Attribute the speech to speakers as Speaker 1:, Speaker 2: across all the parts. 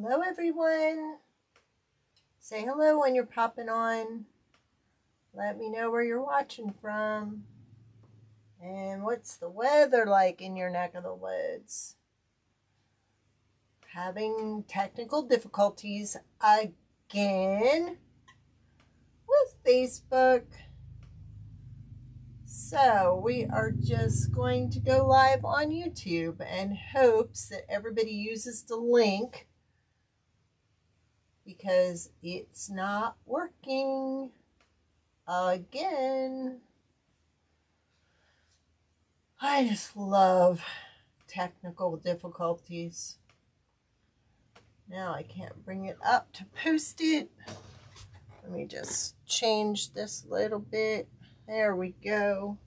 Speaker 1: Hello everyone. Say hello when you're popping on. Let me know where you're watching from. And what's the weather like in your neck of the woods? Having technical difficulties again with Facebook. So we are just going to go live on YouTube in hopes that everybody uses the link, because it's not working again. I just love technical difficulties. Now I can't bring it up to post it. Let me just change this a little bit. There we go.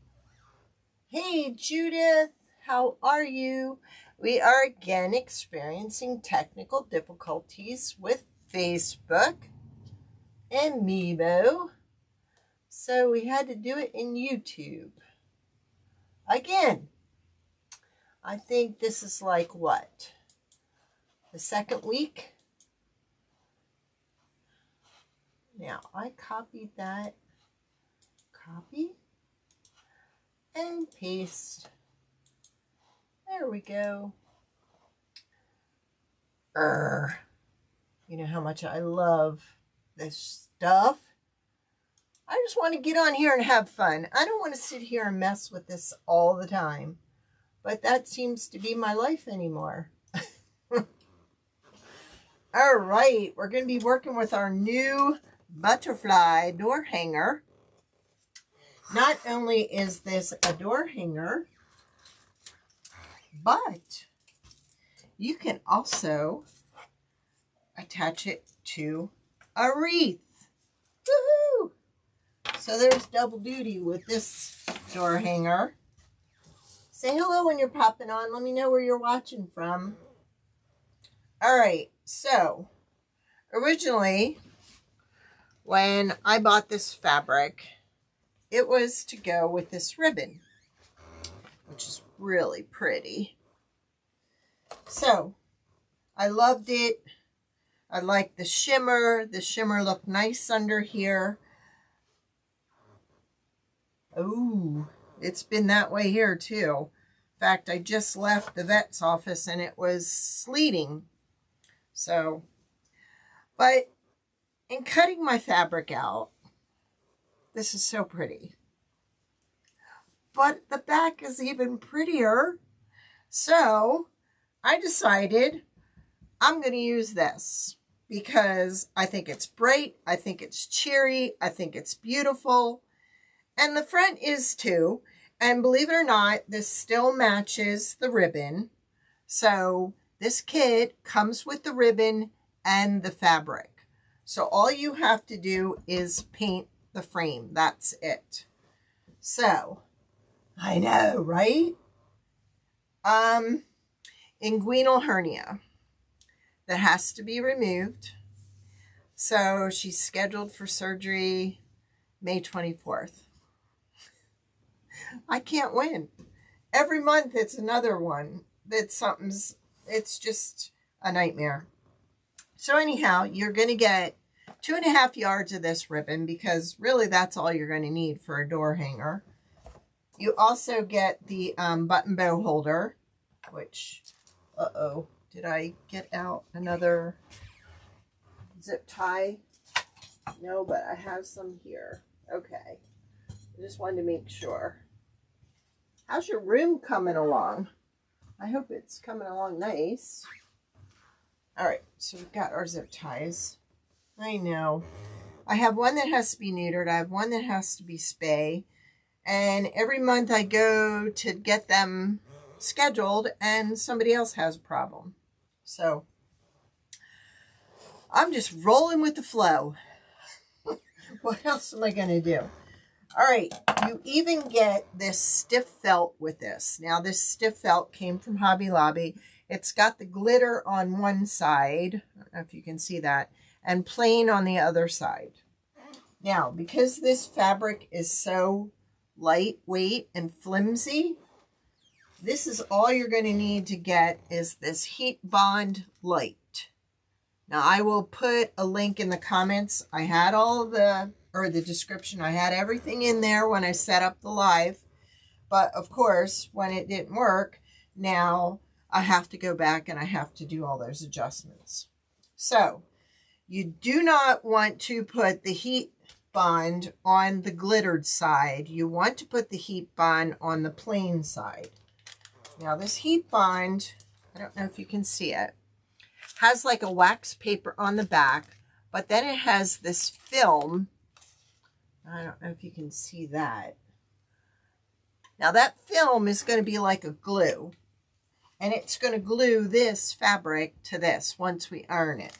Speaker 1: Hey Judith, how are you? We are again experiencing technical difficulties with Facebook and Meebo. So we had to do it in YouTube. Again, I think this is like what? The second week? Now I copied that. Copy and paste. There we go. You know how much I love this stuff. I just want to get on here and have fun. I don't want to sit here and mess with this all the time. But that seems to be my life anymore. All right, we're going to be working with our new butterfly door hanger. Not only is this a door hanger, but you can also attach it to a wreath. Woohoo! So there's double duty with this door hanger. Say hello when you're popping on. Let me know where you're watching from. All right, so originally when I bought this fabric, it was to go with this ribbon, which is really pretty. So I loved it. I like the shimmer. The shimmer looked nice under here. Ooh, it's been that way here too. In fact, I just left the vet's office and it was sleeting. So, but in cutting my fabric out, this is so pretty. But the back is even prettier. So I decided I'm going to use this because I think it's bright. I think it's cheery. I think it's beautiful. And the front is too. And believe it or not, this still matches the ribbon. So this kit comes with the ribbon and the fabric. So all you have to do is paint the frame. That's it. So, I know, right? Inguinal hernia that has to be removed. So she's scheduled for surgery May 24th. I can't win. Every month it's another one. It's just a nightmare. So anyhow, you're going to get 2.5 yards of this ribbon because really that's all you're going to need for a door hanger. You also get the button bow holder, which, did I get out another zip tie? No, but I have some here. Okay. I just wanted to make sure. How's your room coming along? I hope it's coming along nice. All right, so we've got our zip ties. I know. I have one that has to be neutered. I have one that has to be spay. And every month I go to get them scheduled and somebody else has a problem. So I'm just rolling with the flow. What else am I going to do? All right, you even get this stiff felt with this. Now this stiff felt came from Hobby Lobby. It's got the glitter on one side. I don't know if you can see that. And plain on the other side. Now, because this fabric is so lightweight and flimsy, this is all you're going to need to get is this Heat Bond Light. Now I will put a link in the comments. I had all of the, or the description. I had everything in there when I set up the live. But of course, when it didn't work, now I have to go back and I have to do all those adjustments. So you do not want to put the heat bond on the glittered side. You want to put the heat bond on the plain side. Now this heat bond, I don't know if you can see it, has like a wax paper on the back, but then it has this film. I don't know if you can see that. Now that film is going to be like a glue, and it's going to glue this fabric to this once we iron it.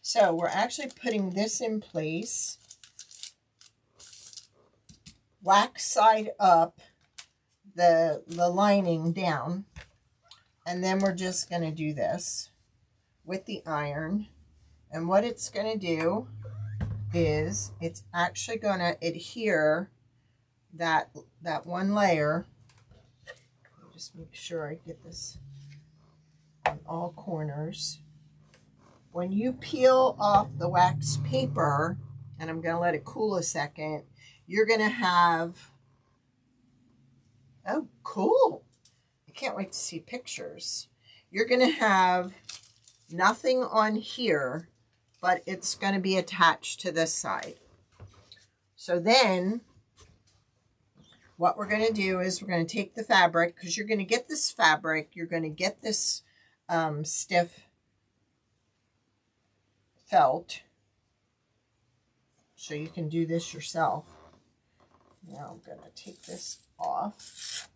Speaker 1: So we're actually putting this in place, wax side up, the lining down, and then we're just going to do this with the iron. And what it's going to do is it's actually going to adhere that one layer. Just make sure I get this on all corners. When you peel off the wax paper, and I'm going to let it cool a second, you're going to have, oh, cool. I can't wait to see pictures. You're going to have nothing on here, but it's going to be attached to this side. So then what we're going to do is we're going to take the fabric, because you're going to get this fabric, you're going to get this stiff felt, so you can do this yourself. Now I'm going to take this off.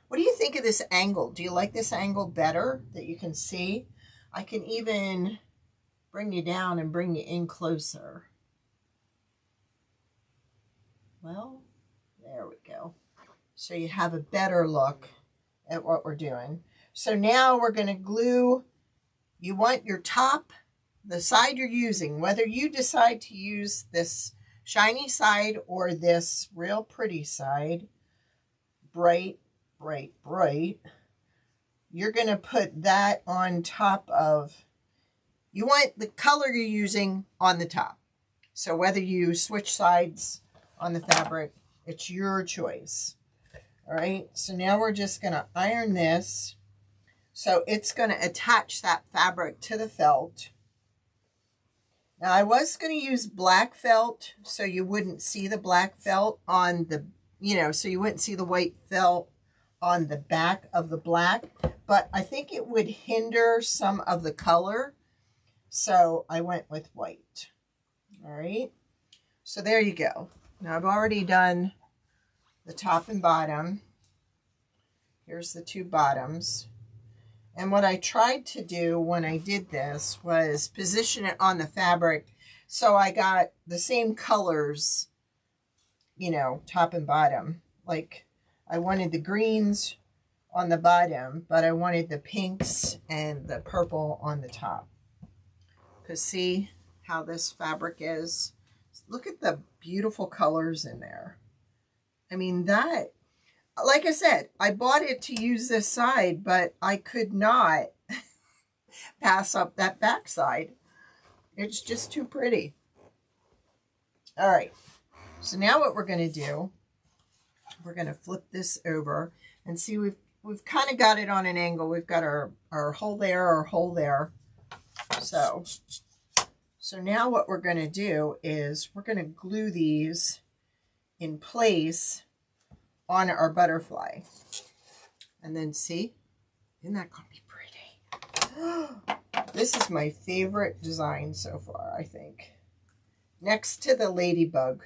Speaker 1: What do you think of this angle? Do you like this angle better that you can see? I can even bring you down and bring you in closer. Well, there we go. So you have a better look at what we're doing. So now we're going to glue. You want your top, the side you're using, whether you decide to use this shiny side or this real pretty side, bright, bright, bright, you're going to put that on top of, you want the color you're using on the top. So whether you switch sides on the fabric, it's your choice. All right, so now we're just going to iron this. So it's going to attach that fabric to the felt. Now I was going to use black felt so you wouldn't see the black felt on the, so you wouldn't see the white felt on the back of the black, but I think it would hinder some of the color. So I went with white. All right, so there you go. Now I've already done the top and bottom. Here's the two bottoms. And what I tried to do when I did this was position it on the fabric so I got the same colors, top and bottom. Like I wanted the greens on the bottom, but I wanted the pinks and the purple on the top. Because see how this fabric is? Look at the beautiful colors in there. I mean, that, like I said, I bought it to use this side, but I could not pass up that back side. It's just too pretty. All right. So now what we're going to do, we're going to flip this over and see we've kind of got it on an angle. We've got our hole there, our hole there. So now what we're going to do is we're going to glue these in place on our butterfly. And then see, isn't that going to be pretty? This is my favorite design so far, I think. Next to the Ladybug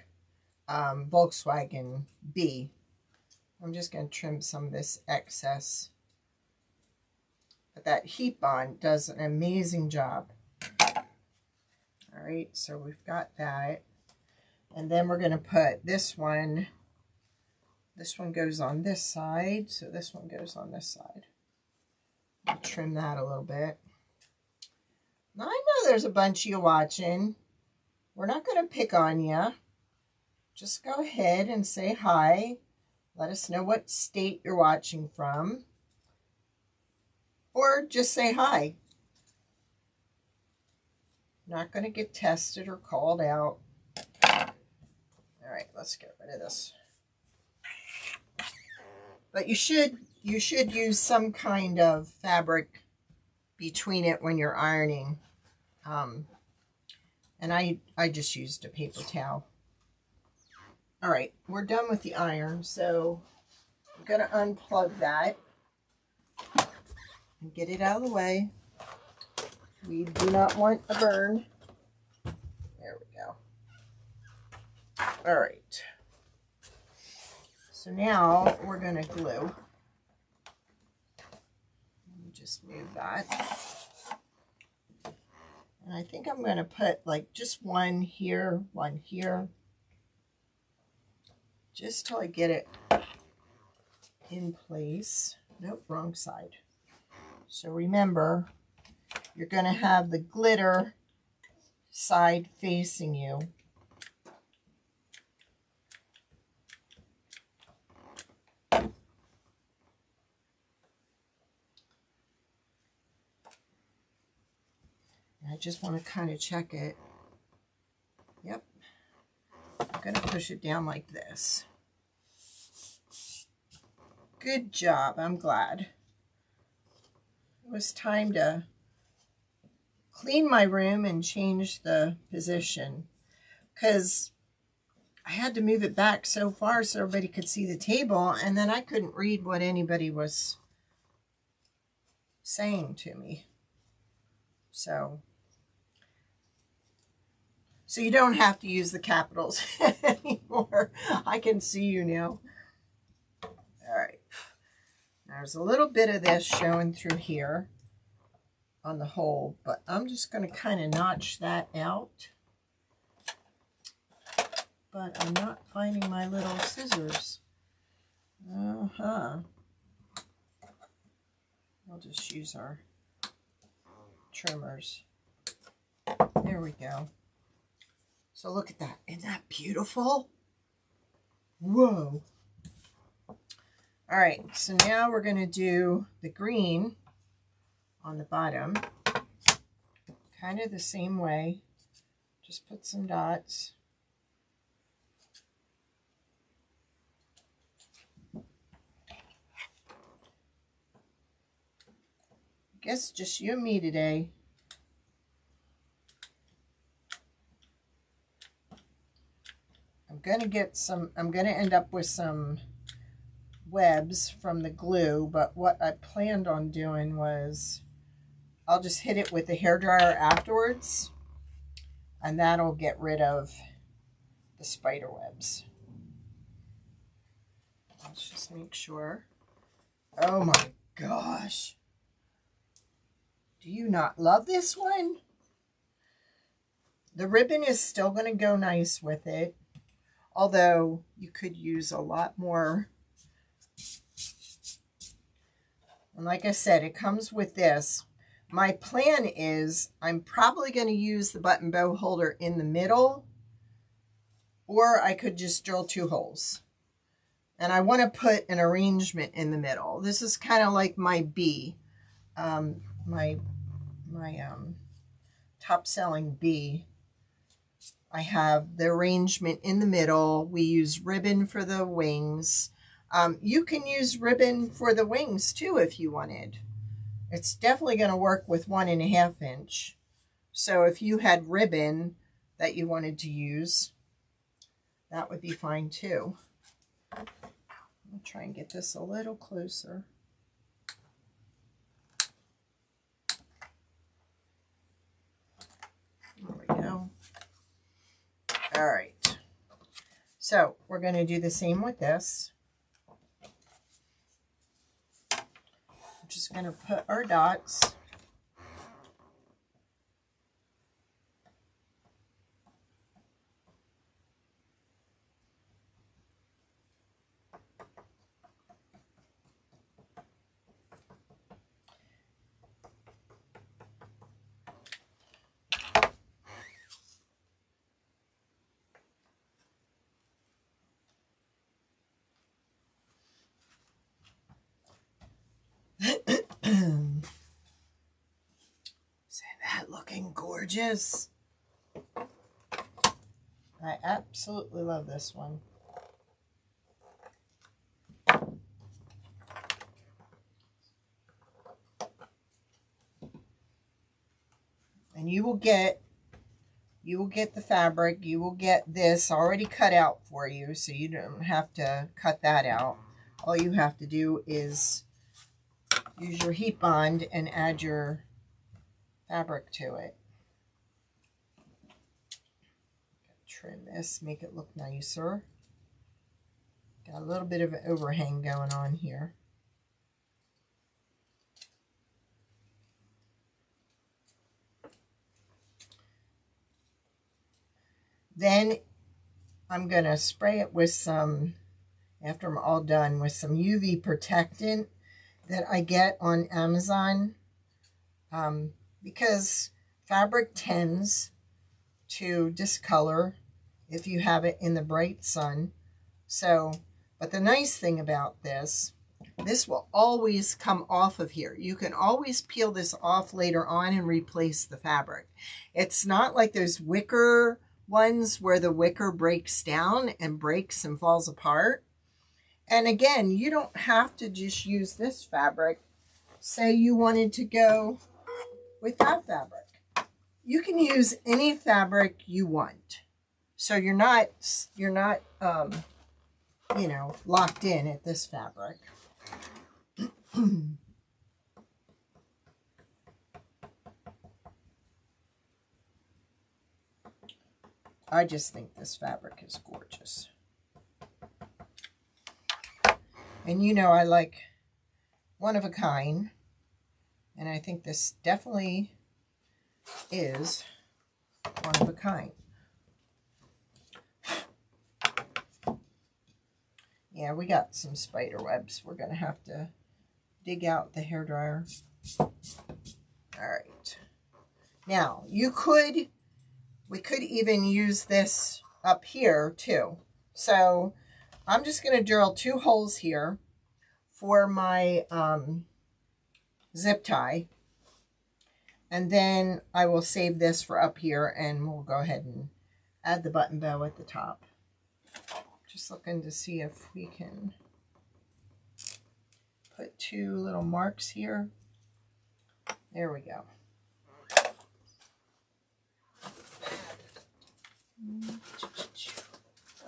Speaker 1: Volkswagen B. I'm just going to trim some of this excess. But that heat bond does an amazing job. All right, so we've got that. And then we're going to put this one goes on this side, so this one goes on this side. I'll trim that a little bit. Now, I know there's a bunch of you watching. We're not going to pick on you. Just go ahead and say hi. Let us know what state you're watching from. Or just say hi. Not going to get tested or called out. All right, let's get rid of this. But you should use some kind of fabric between it when you're ironing. And I just used a paper towel. All right, we're done with the iron, so I'm going to unplug that and get it out of the way. We do not want a burn. There we go. All right. So now we're going to glue. Let me just move that. And I think I'm going to put like just one here, just till I get it in place. Nope, wrong side. So remember, you're going to have the glitter side facing you. I just want to kind of check it. Yep. I'm going to push it down like this. Good job. I'm glad. It was time to clean my room and change the position because I had to move it back so far so everybody could see the table, and then I couldn't read what anybody was saying to me. So you don't have to use the capitals anymore. I can see you now. All right. There's a little bit of this showing through here on the hole, but I'm just going to kind of notch that out. But I'm not finding my little scissors. I'll just use our trimmers. There we go. So look at that. Isn't that beautiful? Whoa. All right, so now we're going to do the green on the bottom. Kind of the same way. Just put some dots. I guess just you and me today. I'm going to end up with some webs from the glue, but what I planned on doing was I'll just hit it with the hairdryer afterwards, and that'll get rid of the spider webs. Let's just make sure. Oh my gosh. Do you not love this one? The ribbon is still going to go nice with it. Although you could use a lot more. And like I said, it comes with this. My plan is I'm probably going to use the button bow holder in the middle, or I could just drill 2 holes. And I want to put an arrangement in the middle. This is kind of like my B, my top selling B. I have the arrangement in the middle. We use ribbon for the wings. You can use ribbon for the wings too if you wanted. It's definitely going to work with 1.5 inch. So if you had ribbon that you wanted to use, that would be fine too. I'll try and get this a little closer. There we go. All right, so we're going to do the same with this. I'm just going to put our dots. Isn't that looking gorgeous? I absolutely love this one. And you will get the fabric, you will get this already cut out for you, so you don't have to cut that out. All you have to do is use your heat bond and add your fabric to it. Trim this, make it look nicer. Got a little bit of an overhang going on here. Then I'm going to spray it with some, after I'm all done, with some UV protectant that I get on Amazon, because fabric tends to discolor if you have it in the bright sun. So, but the nice thing about this will always come off of here. You can always peel this off later on and replace the fabric. It's not like those wicker ones where the wicker breaks down and breaks and falls apart. And again, you don't have to just use this fabric. Say you wanted to go with that fabric. You can use any fabric you want. So you're not you know, locked in at this fabric. I just think this fabric is gorgeous. And you know I like one of a kind. And I think this definitely is one of a kind. Yeah, we got some spider webs. We're going to have to dig out the hairdryer. All right. Now, we could even use this up here too. So I'm just going to drill 2 holes here for my zip tie. And then I will save this for up here, and we'll go ahead and add the button bow at the top. Just looking to see if we can put 2 little marks here. There we go.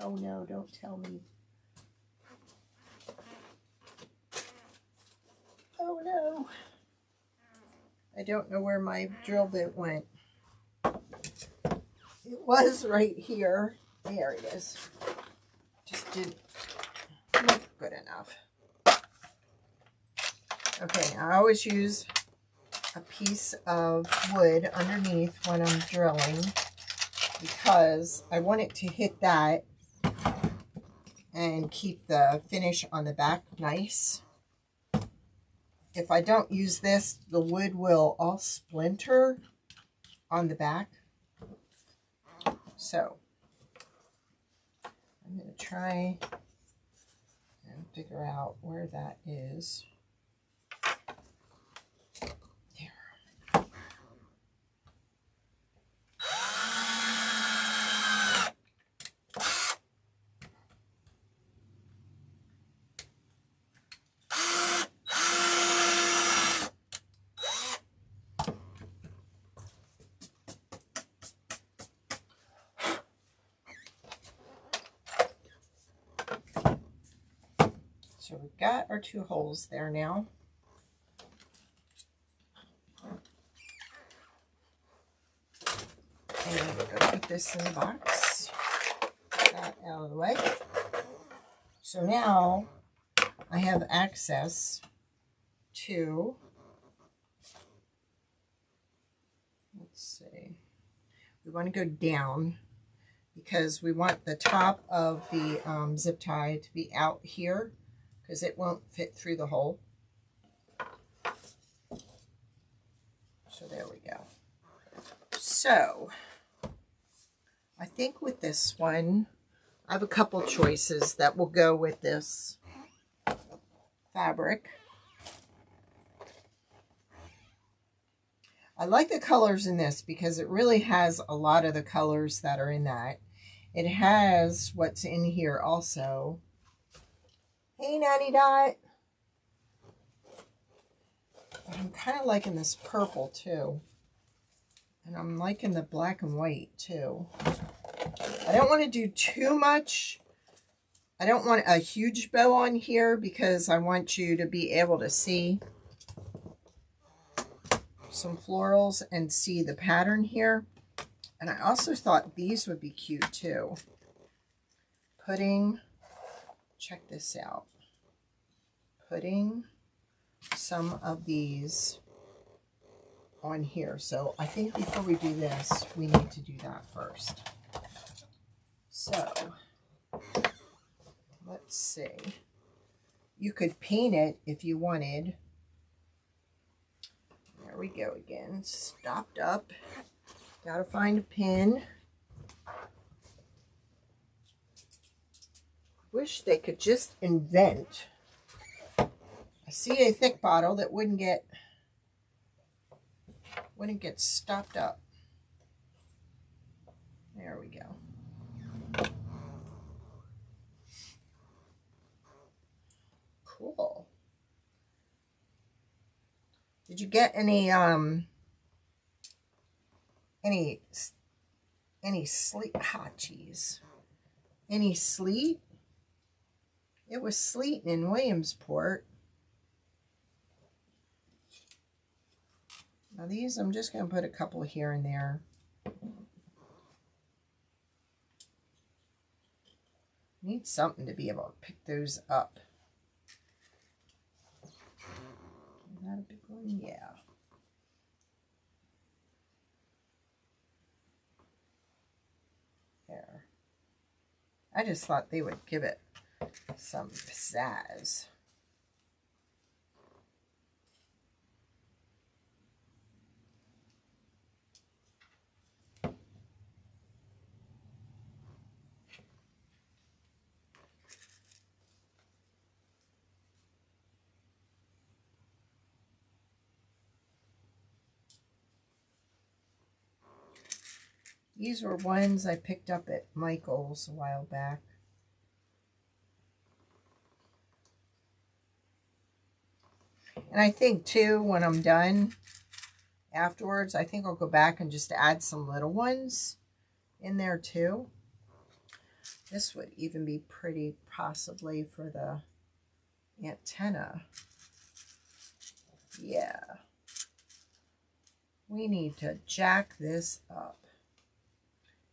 Speaker 1: Oh no, don't tell me. Oh no. I don't know where my drill bit went. It was right here. There it is. Just didn't look good enough. Okay, I always use a piece of wood underneath when I'm drilling, because I want it to hit that and keep the finish on the back nice. If I don't use this, the wood will all splinter on the back. So I'm going to try and figure out where that is. There. So we've got our 2 holes there now. And we're going to put this in the box. Get that out of the way. So now I have access to, let's see, we want to go down because we want the top of the zip tie to be out here, because it won't fit through the hole. So there we go. So I think with this one, I have a couple choices that will go with this fabric. I like the colors in this because it really has a lot of the colors that are in that. It has what's in here also. Hey, Natty Dot. But I'm kind of liking this purple too. And I'm liking the black and white too. I don't want to do too much. I don't want a huge bow on here because I want you to be able to see some florals and see the pattern here. And I also thought these would be cute too. Check this out. Putting some of these on here. So I think before we do this, we need to do that first. So let's see. You could paint it if you wanted. There we go again. Stopped up. Gotta find a pin. Wish they could just invent a CA thick bottle that wouldn't get stopped up. There we go. Cool. Did you get any sleet? Ah, geez. Any sleet? It was sleeting in Williamsport. Now these, I'm just going to put a couple here and there. Need something to be able to pick those up. Is that a big one? Yeah. There. I just thought they would give it some pizzazz. These were ones I picked up at Michael's a while back. And I think too, when I'm done afterwards, I think I'll go back and just add some little ones in there too. This would even be pretty possibly for the antenna. Yeah. We need to jack this up.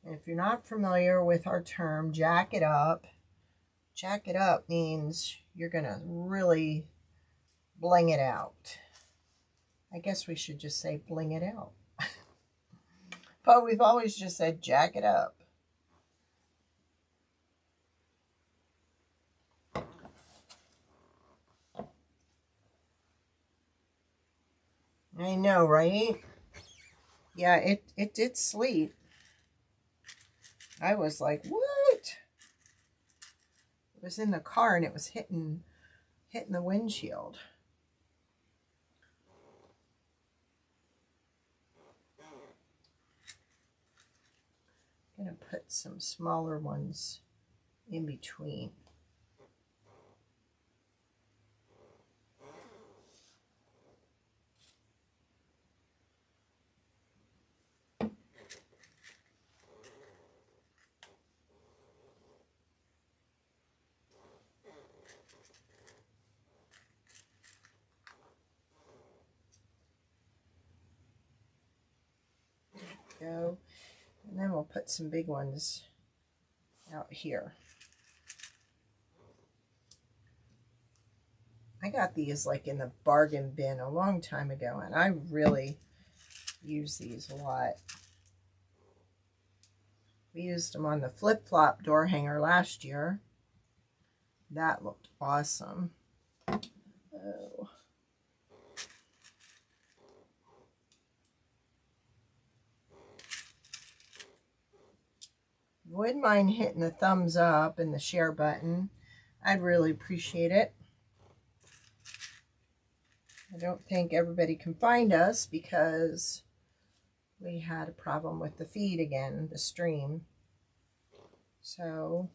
Speaker 1: And if you're not familiar with our term, jack it up means you're going to really bling it out. I guess we should just say bling it out. But we've always just said jack it up. I know, right? Yeah, it did sleep. I was like, what? It was in the car and it was hitting the windshield. I'm going to put some smaller ones in between. Go, and then we'll put some big ones out here. I got these like in the bargain bin a long time ago, and I really use these a lot. We used them on the flip-flop door hanger last year. That looked awesome. Oh. Wouldn't mind hitting the thumbs up and the share button. I'd really appreciate it. I don't think everybody can find us because we had a problem with the feed again, the stream. So,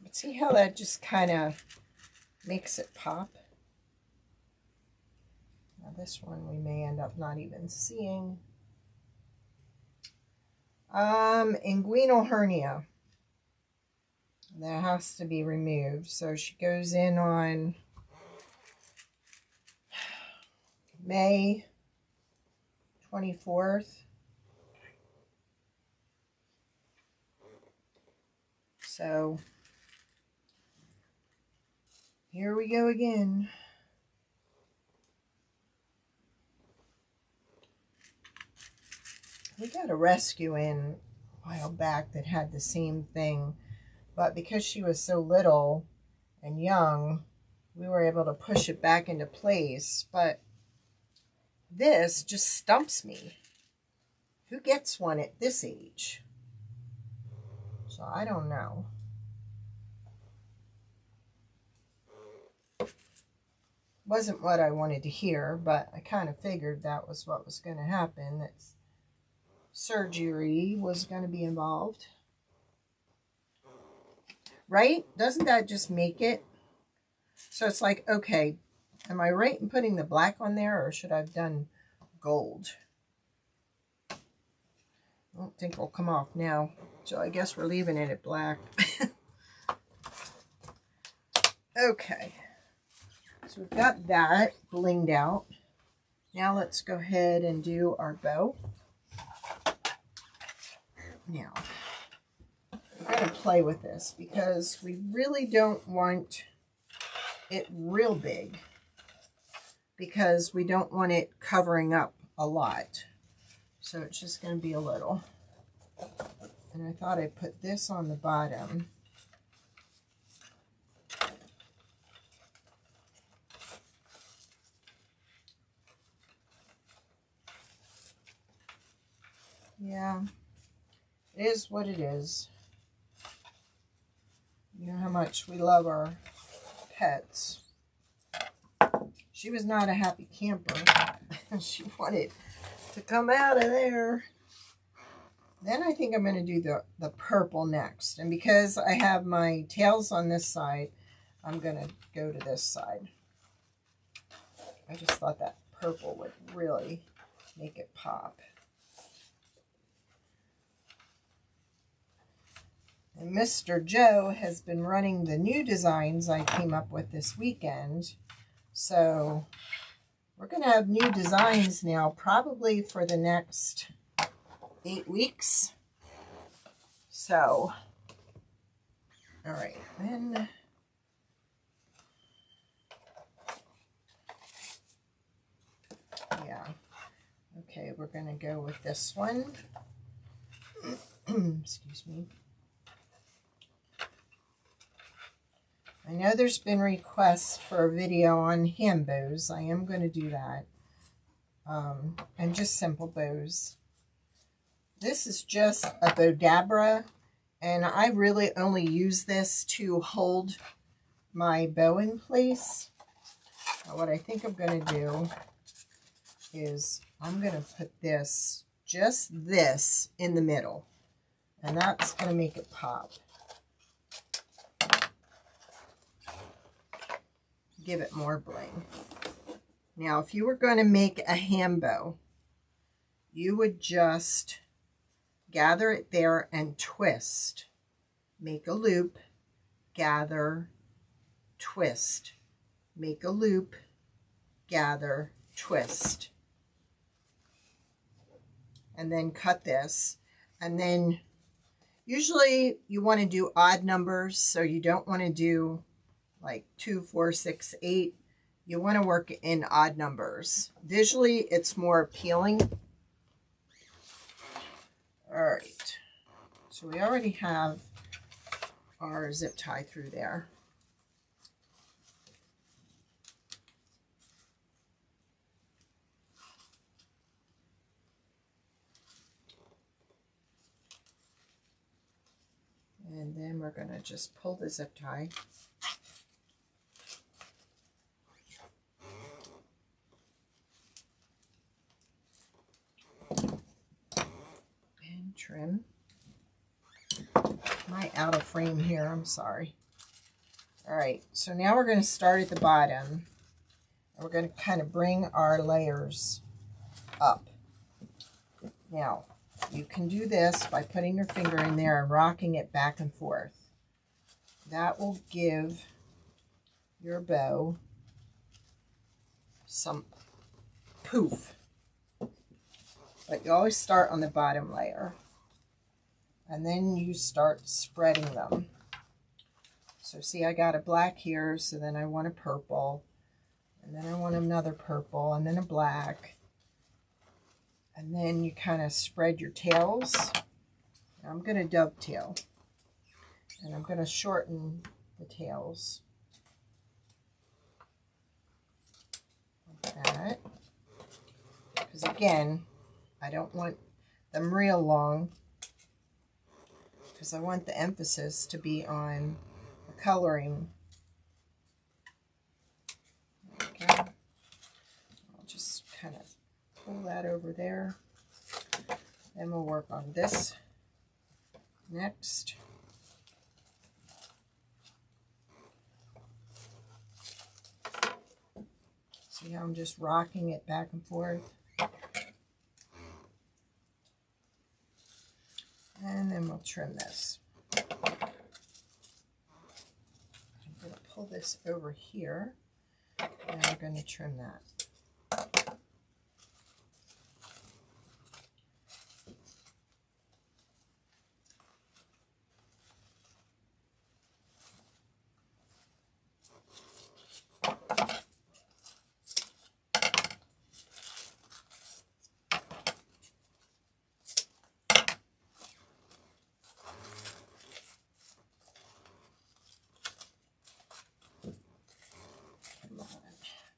Speaker 1: let's see how that just kind of makes it pop. Now this one we may end up not even seeing. Inguinal hernia. That has to be removed. So she goes in on May 24th. So here we go again. We got a rescue in a while back that had the same thing, but because she was so little and young, we were able to push it back into place. But this just stumps me. Who gets one at this age? So I don't know. Wasn't what I wanted to hear, but I kind of figured that was what was going to happen. That surgery was going to be involved. Right? Doesn't that just make it? So it's like, okay, am I right in putting the black on there, or should I have done gold? I don't think it'll come off now. So I guess we're leaving it at black. Okay. So we've got that blinged out. Now let's go ahead and do our bow. Now, we're going to play with this because we really don't want it real big, because we don't want it covering up a lot. So it's just going to be a little. And I thought I'd put this on the bottom. Yeah, it is what it is. You know how much we love our pets. She was not a happy camper. She wanted to come out of there. Then I think I'm going to do the purple next. And because I have my tails on this side, I'm going to go to this side. I just thought that purple would really make it pop. And Mr. Joe has been running the new designs I came up with this weekend. So we're going to have new designs now, probably for the next 8 weeks. So, all right, then yeah. Okay, we're going to go with this one. Excuse me. I know there's been requests for a video on hand bows. I am going to do that. And just simple bows. This is just a Bodabra, and I really only use this to hold my bow in place. Now, what I think I'm going to do is I'm going to put this, just this, in the middle. And that's going to make it pop. Give it more bling. Now, if you were going to make a hand bow, you would just gather it there and twist. Make a loop, gather, twist. Make a loop, gather, twist. And then cut this. And then usually you want to do odd numbers, so you don't want to do like 2, 4, 6, 8. You want to work in odd numbers. Visually, it's more appealing. All right. So we already have our zip tie through there. And then we're going to just pull the zip tie. And trim. I out of frame here? I'm sorry. All right, so now we're going to start at the bottom. We're going to kind of bring our layers up. Now, you can do this by putting your finger in there and rocking it back and forth. That will give your bow some poof. But you always start on the bottom layer. And then you start spreading them. So see, I got a black here, so then I want a purple. And then I want another purple, and then a black. And then you kind of spread your tails. Now I'm going to dovetail. And I'm going to shorten the tails. Like that. Because again, I don't want them real long. Because I want the emphasis to be on the coloring. Okay. I'll just kind of pull that over there. Then we'll work on this next. See how I'm just rocking it back and forth? And then we'll trim this. I'm going to pull this over here, and we're going to trim that.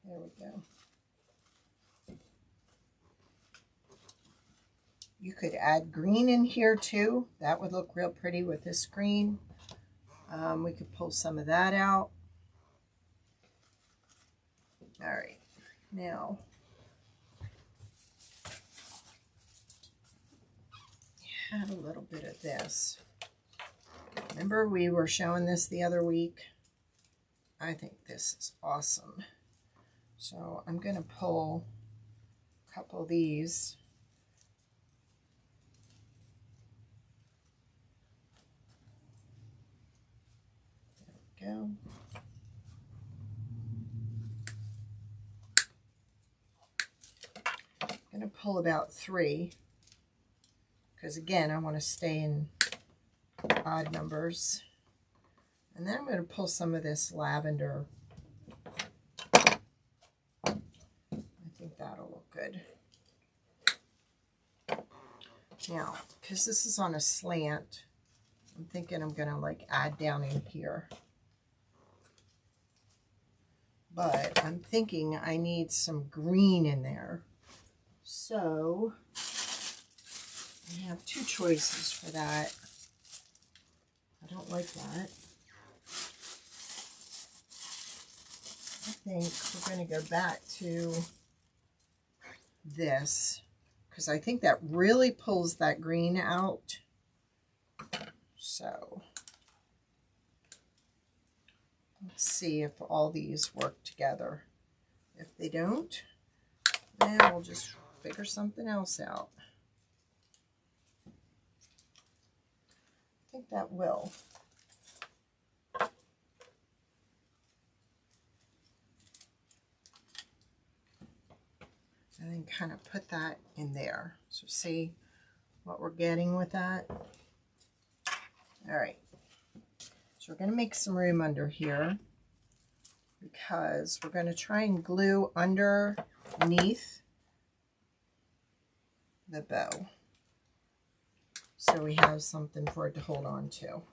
Speaker 1: There we go. You could add green in here too. That would look real pretty with this green. We could pull some of that out. All right, now add a little bit of this. Remember we were showing this the other week? I think this is awesome. So I'm going to pull a couple of these. There we go. I'm going to pull about 3 because again I want to stay in odd numbers. And then I'm going to pull some of this lavender. That'll look good. Now, because this is on a slant, I'm thinking I'm going to like add down in here. But I'm thinking I need some green in there. So, I have 2 choices for that. I don't like that. I think we're going to go back to this because I think that really pulls that green out. So let's see if all these work together. If they don't, then we'll just figure something else out. I think that will. And then kind of put that in there. So see what we're getting with that? All right. So we're going to make some room under here because we're going to try and glue underneath the bow. So we have something for it to hold on to.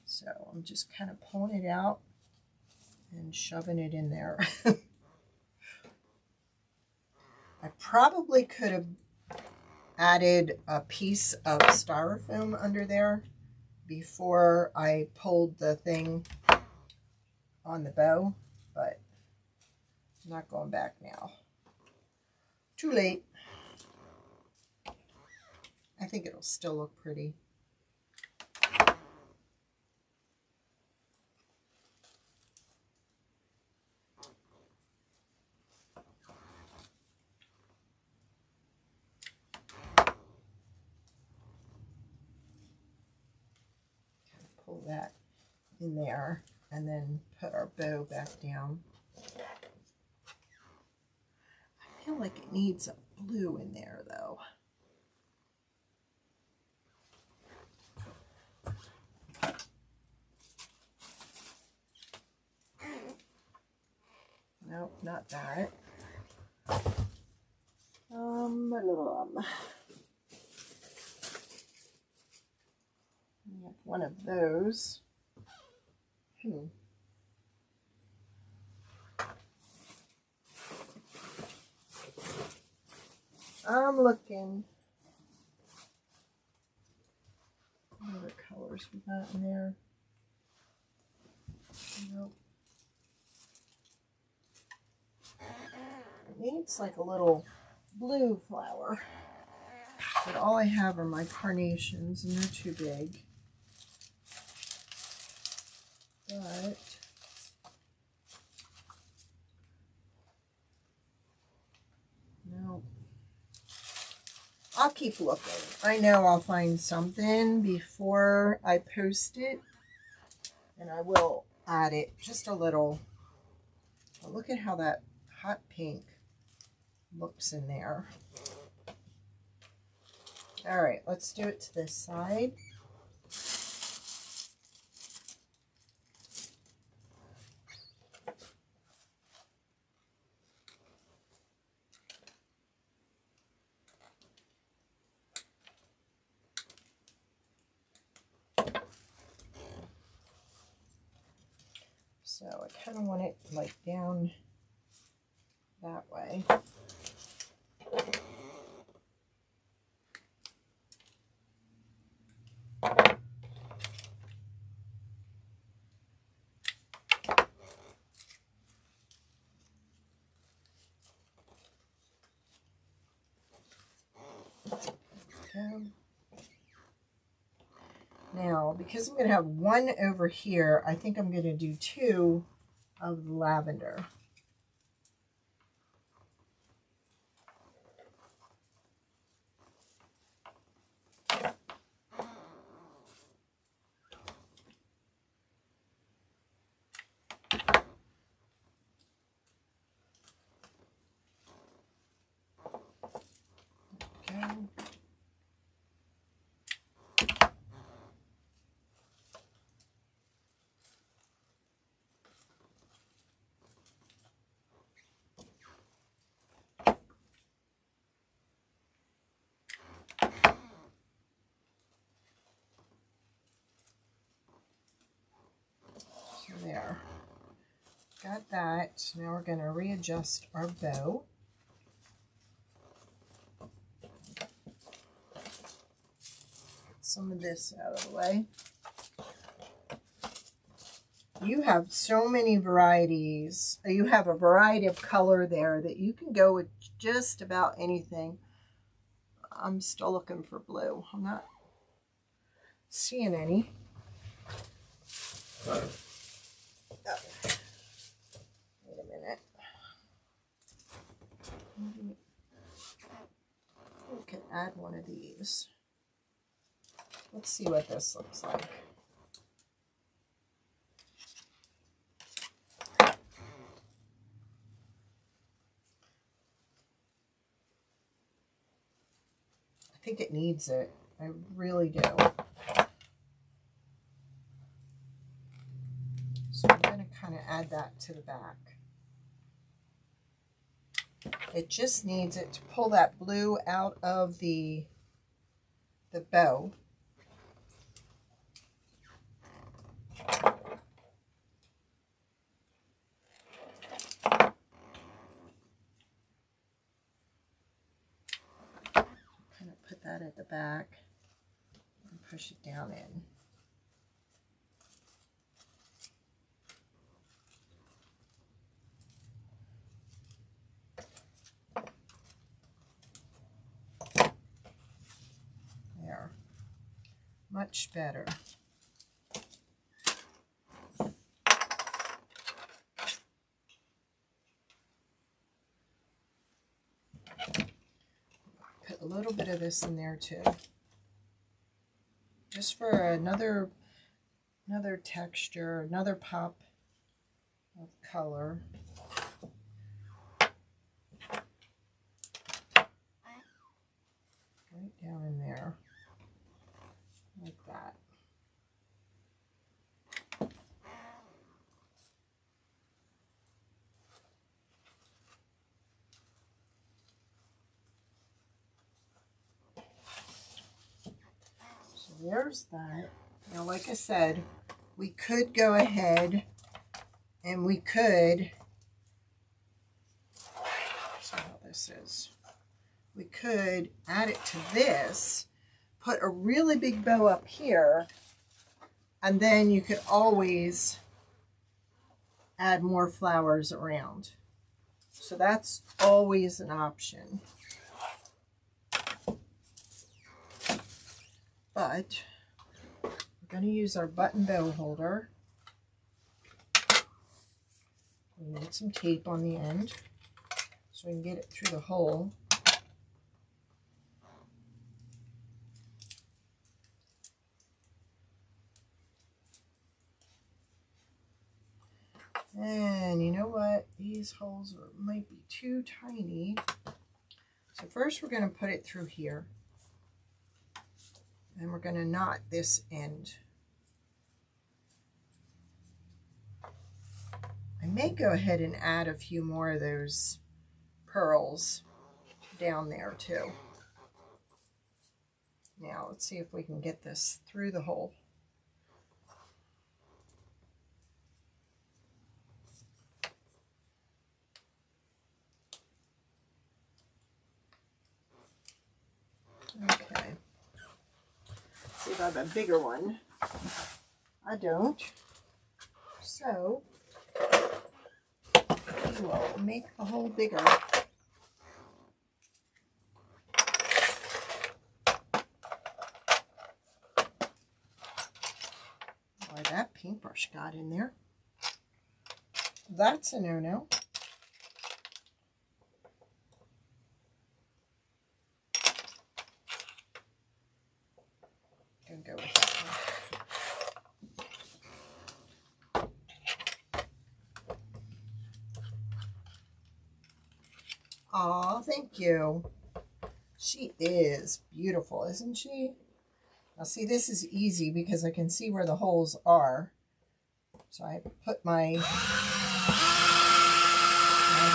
Speaker 1: So I'm just kind of pulling it out and shoving it in there. I probably could have added a piece of styrofoam under there before I pulled the thing on the bow, but I'm not going back now. Too late. I think it'll still look pretty. Pull that in there and then put our bow back down. I feel like it needs a blue in there though. Nope, not that. One of those. I'm looking. What other colors we got in there? Nope. It needs like a little blue flower. But all I have are my carnations and they're too big. But no. I'll keep looking. I know I'll find something before I post it. And I will add it just a little. But look at how that hot pink looks in there. All right, let's do it to this side. So I kind of want it like down that way. Okay. Now, because I'm going to have one over here, I think I'm going to do two of the lavender. Okay. There, got that. Now we're going to readjust our bow. Get some of this out of the way. You have so many varieties. You have a variety of color there that you can go with just about anything. I'm still looking for blue. I'm not seeing any. Oh. Wait a minute. We can add one of these. Let's see what this looks like. I think it needs it. I really do. So I'm going to kind of add that to the back. It just needs it to pull that blue out of the bow. Kind of put that at the back and push it down in. Much better. Put a little bit of this in there too. Just for another texture, another pop of color. Right down in there, like that. So there's that. Now, like I said, we could go ahead and we could, see how this is. We could add it to this, put a really big bow up here, and then you could always add more flowers around. So that's always an option. But we're going to use our button bow holder. We need some tape on the end so we can get it through the hole. And you know what? These holes might be too tiny. So first we're going to put it through here. And we're going to knot this end. I may go ahead and add a few more of those pearls down there too. Now let's see if we can get this through the hole. Okay. See if I have a bigger one. I don't. So we will make the hole bigger. Boy, that paintbrush got in there. That's a no-no. Go with that one. Aw, thank you. She is beautiful, isn't she? Now see, this is easy because I can see where the holes are. So I put my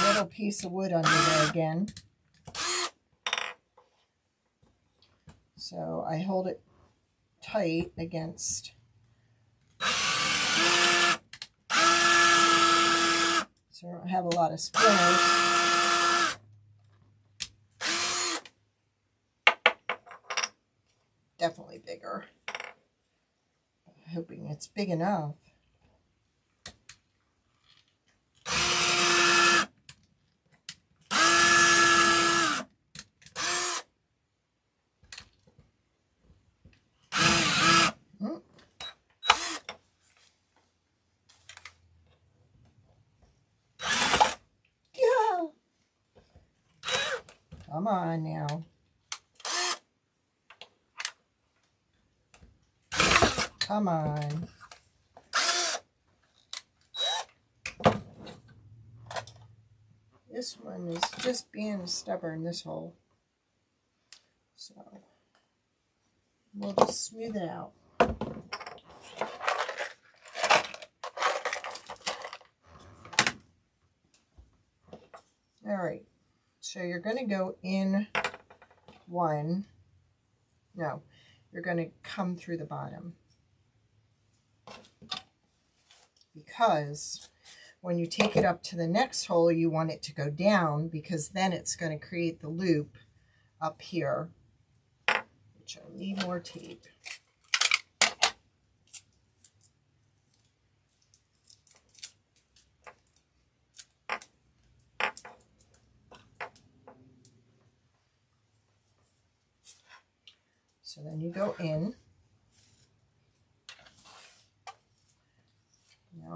Speaker 1: little piece of wood under there again. So I hold it tight against, so I don't have a lot of splinters. Definitely bigger. I'm hoping it's big enough. Come on now. Come on. This one is just being stubborn, this hole. So we'll just smooth it out. All right. So you're going to go in one. No, you're going to come through the bottom. Because when you take it up to the next hole, you want it to go down, because then it's going to create the loop up here, which I need more tape. So then you go in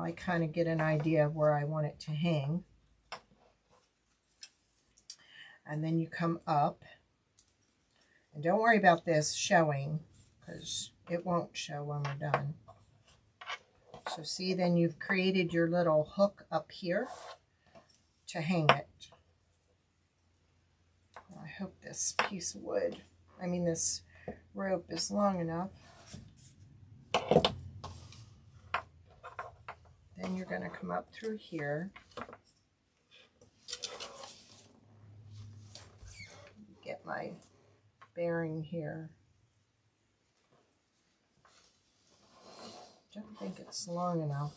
Speaker 1: I kind of get an idea of where I want it to hang. And then you come up. And don't worry about this showing, because it won't show when we're done. So see, then you've created your little hook up here to hang it. I hope this piece of wood, this rope is long enough. Then you're going to come up through here. Get my bearing here. Don't think it's long enough,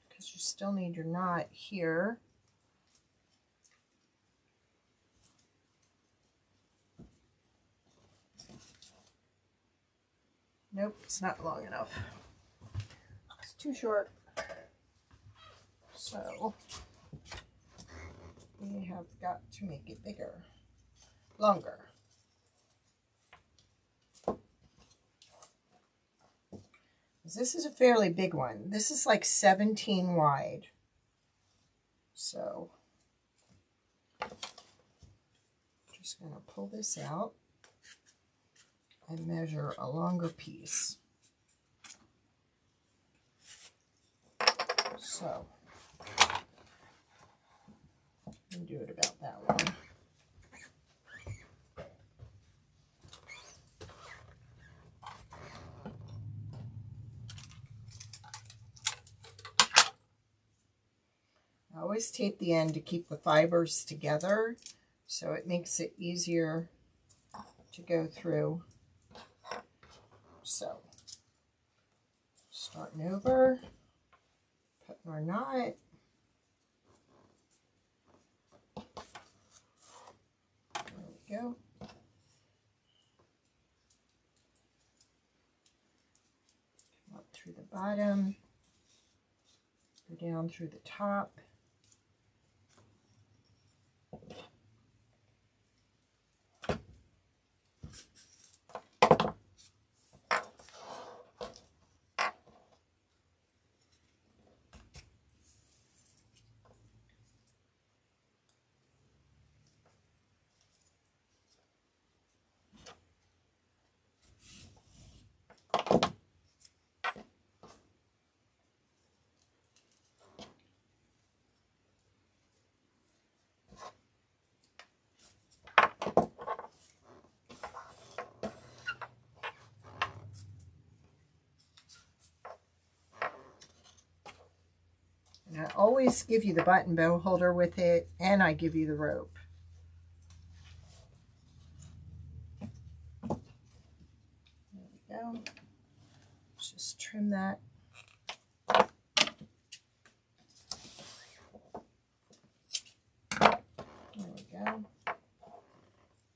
Speaker 1: because you still need your knot here. Nope, it's not long enough. It's too short. So we have got to make it bigger, longer. This is a fairly big one. This is like 17 wide. So just going to pull this out and measure a longer piece. So and do it about that one. I always tape the end to keep the fibers together, so it makes it easier to go through. So, starting over, putting our knot. There we go. Come up through the bottom, go down through the top. And I always give you the button bow holder with it, and I give you the rope. There we go. Just trim that. There we go.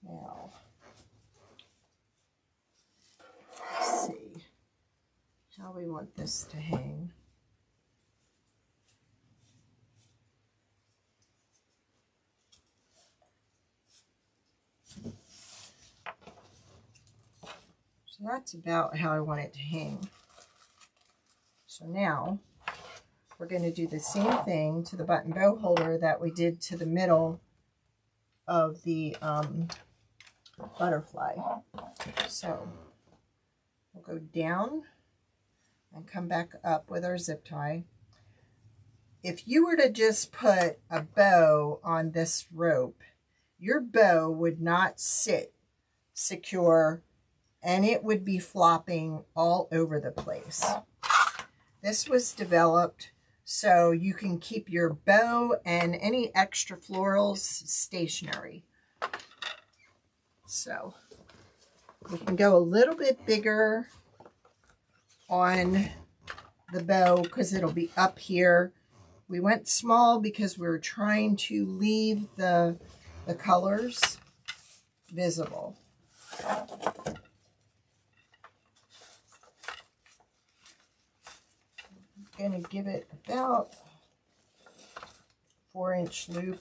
Speaker 1: Now, let's see how we want this to hang. So that's about how I want it to hang. So now we're going to do the same thing to the button bow holder that we did to the middle of the butterfly. So we'll go down and come back up with our zip tie. If you were to just put a bow on this rope, your bow would not sit secure and it would be flopping all over the place. This was developed so you can keep your bow and any extra florals stationary. So we can go a little bit bigger on the bow because it'll be up here. We went small because we were trying to leave the colors visible. I'm going to give it about 4-inch loop.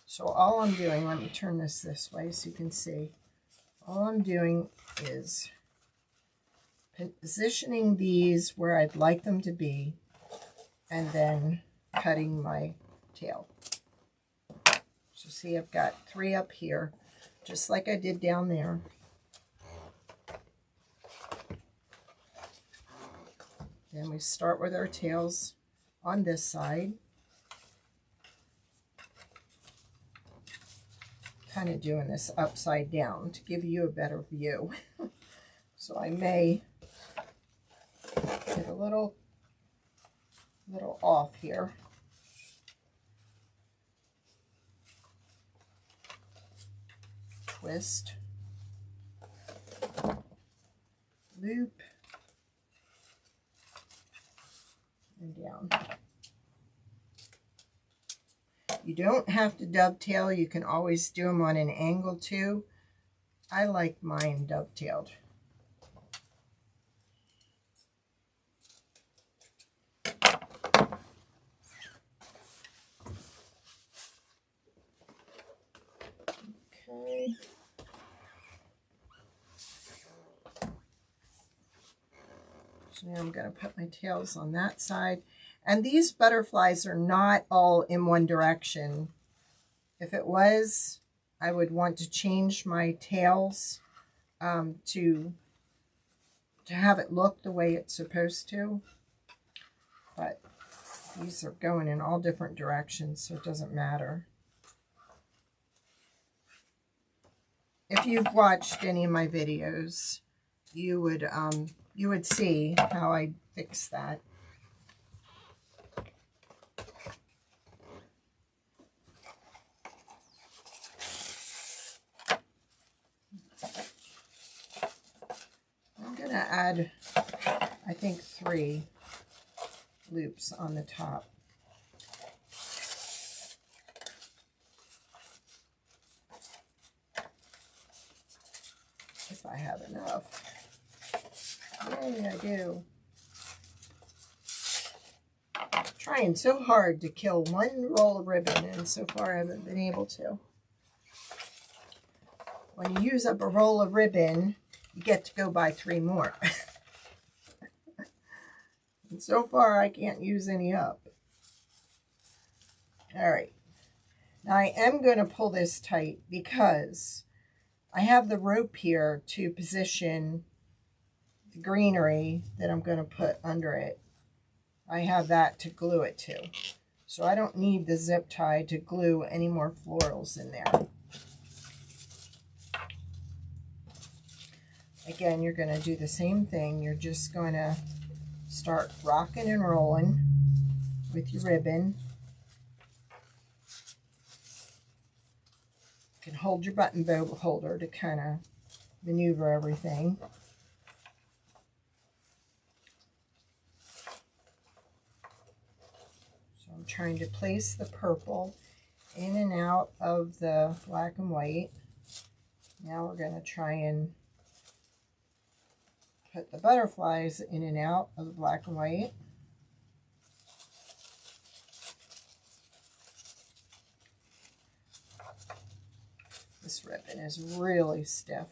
Speaker 1: So all I'm doing, let me turn this way so you can see. all I'm doing is positioning these where I'd like them to be, and then cutting my tail. So see, I've got 3 up here, just like I did down there. Then we start with our tails on this side. Kind of doing this upside down to give you a better view. So I may get a little off here. Twist, loop, and down. You don't have to dovetail. You can always do them on an angle too. I like mine dovetailed. Okay. So now I'm going to put my tails on that side. And these butterflies are not all in one direction. If it was, I would want to change my tails to have it look the way it's supposed to. But these are going in all different directions, so it doesn't matter. If you've watched any of my videos, you would see how I fix that. I'm going to add, I think, 3 loops on the top. If I have enough. Yay, I do. I'm trying so hard to kill 1 roll of ribbon, and so far I haven't been able to. When you use up a roll of ribbon, you get to go buy 3 more. And so far I can't use any up. All right. Now I am going to pull this tight because I have the rope here to position the greenery that I'm going to put under it. I have that to glue it to. So I don't need the zip tie to glue any more florals in there. Again, you're going to do the same thing. You're just going to start rocking and rolling with your ribbon. You can hold your button bow holder to kind of maneuver everything. So I'm trying to place the purple in and out of the black and white. Now we're going to try and put the butterflies in and out of the black and white. This ribbon is really stiff.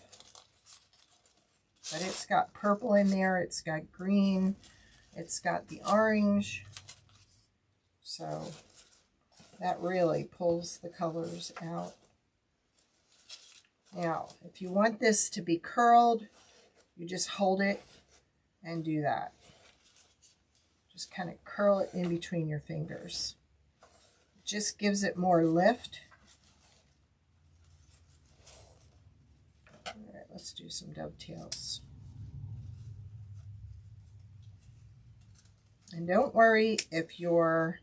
Speaker 1: But it's got purple in there, it's got green, it's got the orange. So that really pulls the colors out. Now, if you want this to be curled, you just hold it and do that. Just kind of curl it in between your fingers. It just gives it more lift. All right, let's do some dovetails. And don't worry if you're,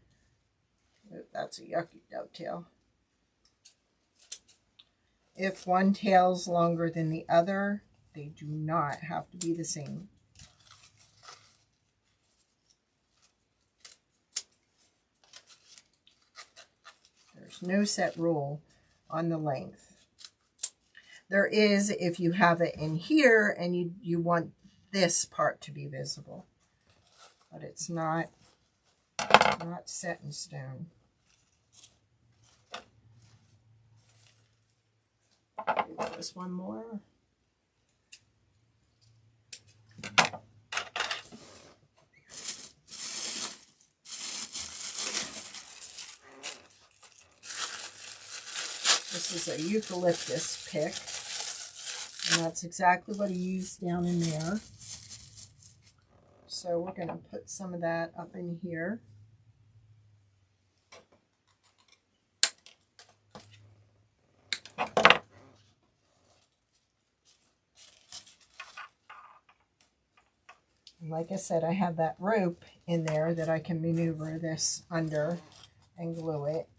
Speaker 1: that's a yucky dovetail. If one tail's longer than the other, they do not have to be the same. There's no set rule on the length. There is if you have it in here and you want this part to be visible. But it's not set in stone. Do this one more. is a eucalyptus pick, and that's exactly what he used down in there. So we're going to put some of that up in here. And like I said, I have that rope in there that I can maneuver this under and glue it.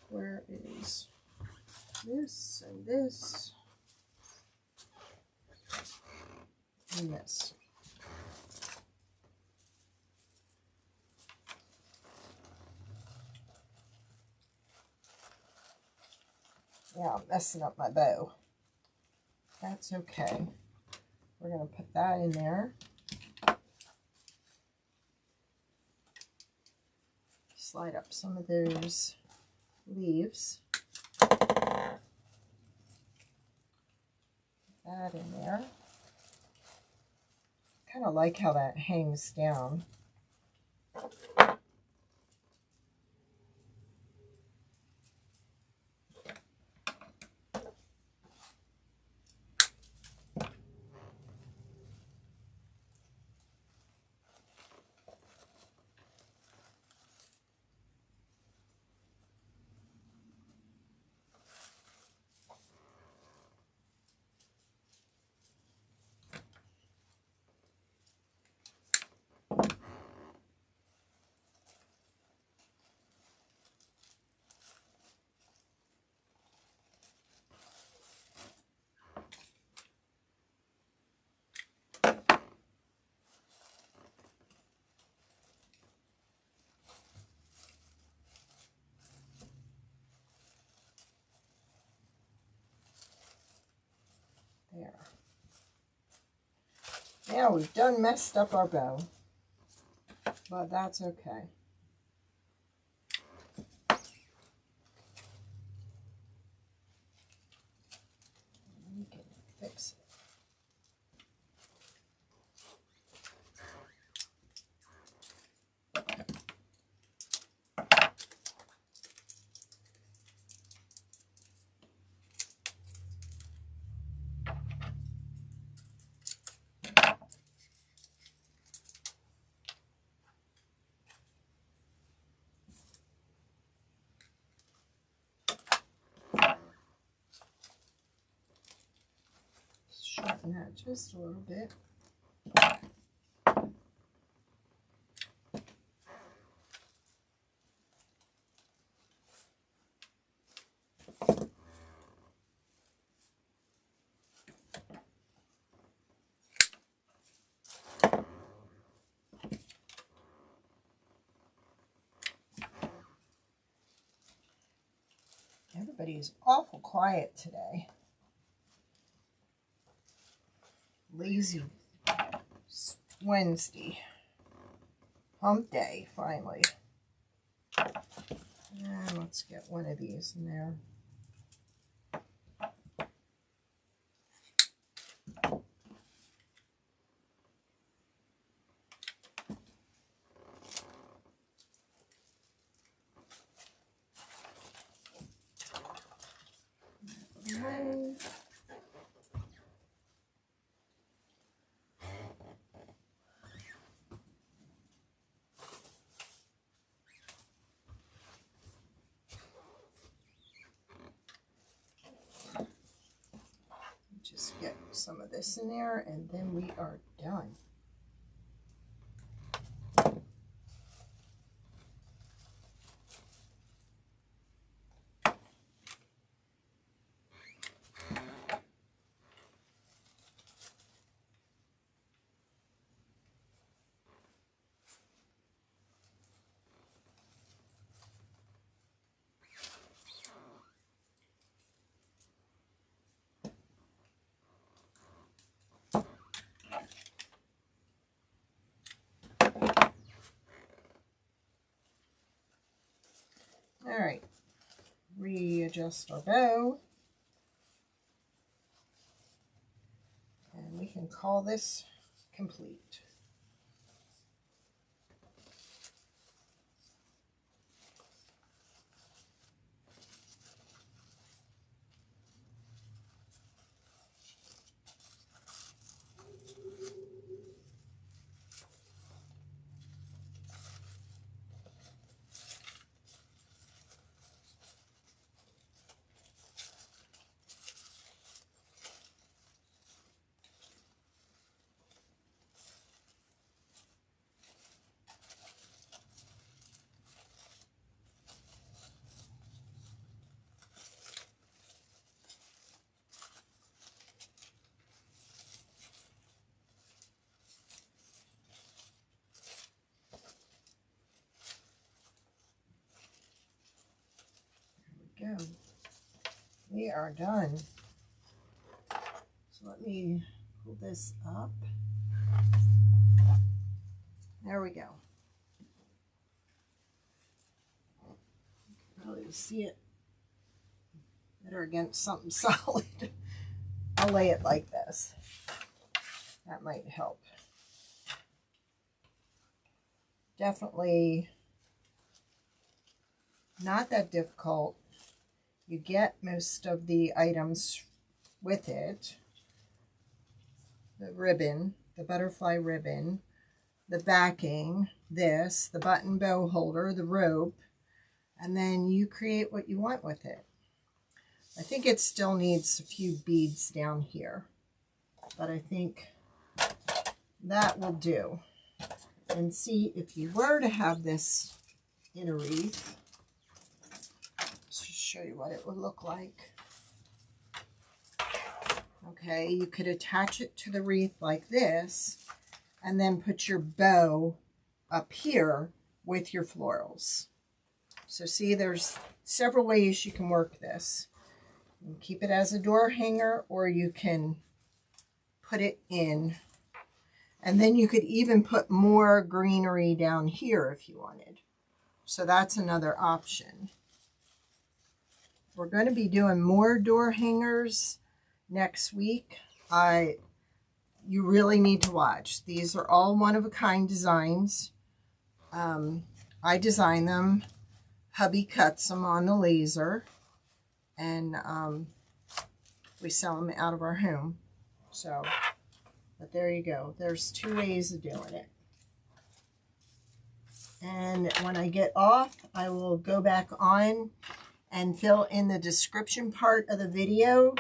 Speaker 1: Where is this and this and this? Yeah, I'm messing up my bow. That's okay. We're going to put that in there. Slide up some of those leaves. That in there. Kind of like how that hangs down. There. Now we've done messed up our bow, but that's okay. We can fix it. Shorten that just a little bit. Everybody is awful quiet today. Lazy Wednesday. Hump day, finally. And let's get one of these in there. Just get some of this in there, and then we are done. All right, readjust our bow, and we can call this complete. we are done. So let me pull this up. There we go. Probably see it better against something solid. I'll lay it like this. That might help. Definitely not that difficult. You get most of the items with it. The ribbon, the butterfly ribbon, the backing, this, the button bow holder, the rope, and then you create what you want with it. I think it still needs a few beads down here, but I think that will do. And see, if you were to have this in a wreath, let's just show you what it would look like. Okay, you could attach it to the wreath like this, and then put your bow up here with your florals. So see, there's several ways you can work this. You can keep it as a door hanger, or you can put it in. And then you could even put more greenery down here if you wanted. So that's another option. We're going to be doing more door hangers next week. You really need to watch. These are all one-of-a-kind designs. I design them. Hubby cuts them on the laser. And we sell them out of our home. So, but there you go. There's 2 ways of doing it. And when I get off, I will go back on and fill in the description part of the video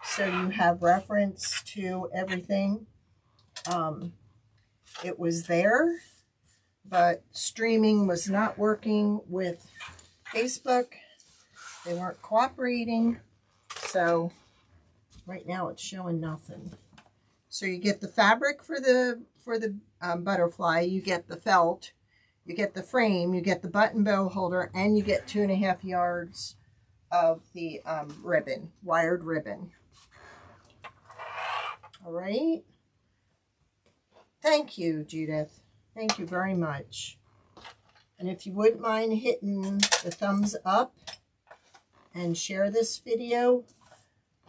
Speaker 1: so you have reference to everything. It was there, but streaming was not working with Facebook. They weren't cooperating, so right now it's showing nothing. So you get the fabric for the butterfly, you get the felt, you get the frame, you get the button bow holder, and you get 2.5 yards of the ribbon, wired ribbon. All right. Thank you, Judith. Thank you very much. And if you wouldn't mind hitting the thumbs up and share this video.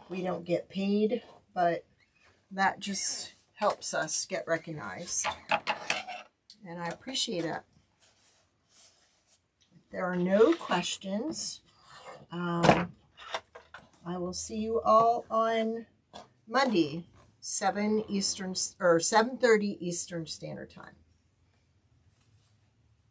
Speaker 1: We don't get paid, but that just helps us get recognized. And I appreciate it. If there are no questions, I will see you all on Monday, 7:30 Eastern Standard Time.